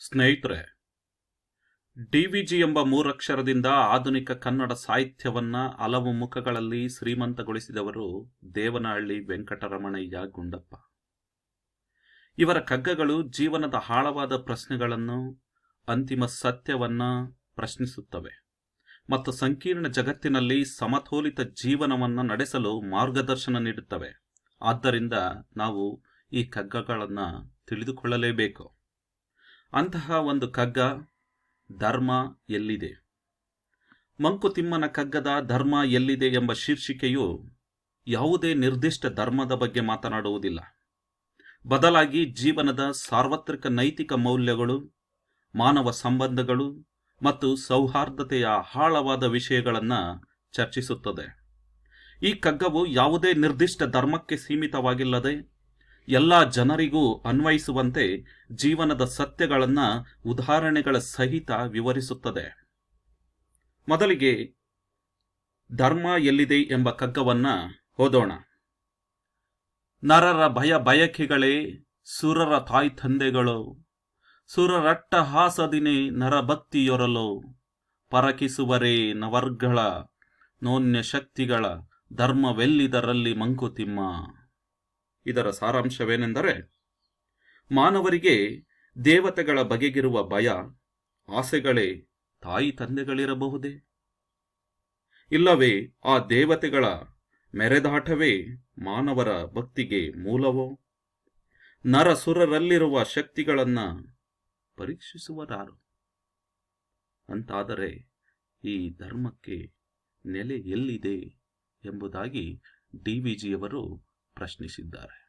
ಸ್ನೇಹಿತರೆ, ಡಿವಿಜಿ ಎಂಬ ಮೂರಕ್ಷರದಿಂದ ಆಧುನಿಕ ಕನ್ನಡ ಸಾಹಿತ್ಯವನ್ನ ಹಲವು ಮುಖಗಳಲ್ಲಿ ಶ್ರೀಮಂತಗೊಳಿಸಿದವರು ದೇವನಹಳ್ಳಿ ವೆಂಕಟರಮಣಯ್ಯ ಗುಂಡಪ್ಪ. ಇವರ ಕಗ್ಗಗಳು ಜೀವನದ ಆಳವಾದ ಪ್ರಶ್ನೆಗಳನ್ನು, ಅಂತಿಮ ಸತ್ಯವನ್ನ ಪ್ರಶ್ನಿಸುತ್ತವೆ ಮತ್ತು ಸಂಕೀರ್ಣ ಜಗತ್ತಿನಲ್ಲಿ ಸಮತೋಲಿತ ಜೀವನವನ್ನು ನಡೆಸಲು ಮಾರ್ಗದರ್ಶನ ನೀಡುತ್ತವೆ. ಆದ್ದರಿಂದ ನಾವು ಈ ಕಗ್ಗಗಳನ್ನು ತಿಳಿದುಕೊಳ್ಳಲೇಬೇಕು. ಅಂತಹ ಒಂದು ಕಗ್ಗ ಧರ್ಮ ಎಲ್ಲಿದೆ. ಮಂಕುತಿಮ್ಮನ ಕಗ್ಗದ ಧರ್ಮ ಎಲ್ಲಿದೆ ಎಂಬ ಶೀರ್ಷಿಕೆಯು ಯಾವುದೇ ನಿರ್ದಿಷ್ಟ ಧರ್ಮದ ಬಗ್ಗೆ ಮಾತನಾಡುವುದಿಲ್ಲ. ಬದಲಾಗಿ ಜೀವನದ ಸಾರ್ವತ್ರಿಕ ನೈತಿಕ ಮೌಲ್ಯಗಳು, ಮಾನವ ಸಂಬಂಧಗಳು ಮತ್ತು ಸೌಹಾರ್ದತೆಯ ಆಳವಾದ ವಿಷಯಗಳನ್ನು ಚರ್ಚಿಸುತ್ತದೆ. ಈ ಕಗ್ಗವು ಯಾವುದೇ ನಿರ್ದಿಷ್ಟ ಧರ್ಮಕ್ಕೆ ಸೀಮಿತವಾಗಿಲ್ಲದೆ ಎಲ್ಲ ಜನರಿಗೂ ಅನ್ವಯಿಸುವಂತೆ ಜೀವನದ ಸತ್ಯಗಳನ್ನು ಉದಾಹರಣೆಗಳ ಸಹಿತ ವಿವರಿಸುತ್ತದೆ. ಮೊದಲಿಗೆ ಧರ್ಮ ಎಲ್ಲಿದೆ ಎಂಬ ಕಗ್ಗವನ್ನು ಓದೋಣ. ನರರ ಭಯ ಬಯಕೆಗಳೇ ಸುರರ ತಾಯಿ ತಂದೆಗಳು, ಸುರರಟ್ಟ ಹಾಸದಿನೇ ನರಭಕ್ತಿಯೊರಲು, ಪರಕಿಸುವರೇ ನವರ್ಗಳ ನೋನ್ಯ ಶಕ್ತಿಗಳ ಧರ್ಮವೆಲ್ಲಿದರಲ್ಲಿ ಮಂಕುತಿಮ್ಮ. ಇದರ ಸಾರಾಂಶವೇನೆಂದರೆ, ಮಾನವರಿಗೆ ದೇವತೆಗಳ ಬಗೆಗಿರುವ ಭಯ, ಆಸೆಗಳೇ ತಾಯಿ ತಂದೆಗಳಿರಬಹುದೇ? ಇಲ್ಲವೇ ಆ ದೇವತೆಗಳ ಮೆರೆದಾಟವೇ ಮಾನವರ ಭಕ್ತಿಗೆ ಮೂಲವೋ? ನರಸುರರಲ್ಲಿರುವ ಶಕ್ತಿಗಳನ್ನು ಪರೀಕ್ಷಿಸುವರಾರು? ಅಂತಾದರೆ ಈ ಧರ್ಮಕ್ಕೆ ನೆಲೆ ಎಲ್ಲಿದೆ ಎಂಬುದಾಗಿ ಡಿವಿಜಿಯವರು ಪ್ರಶ್ನಿಸಿದ್ದಾರೆ.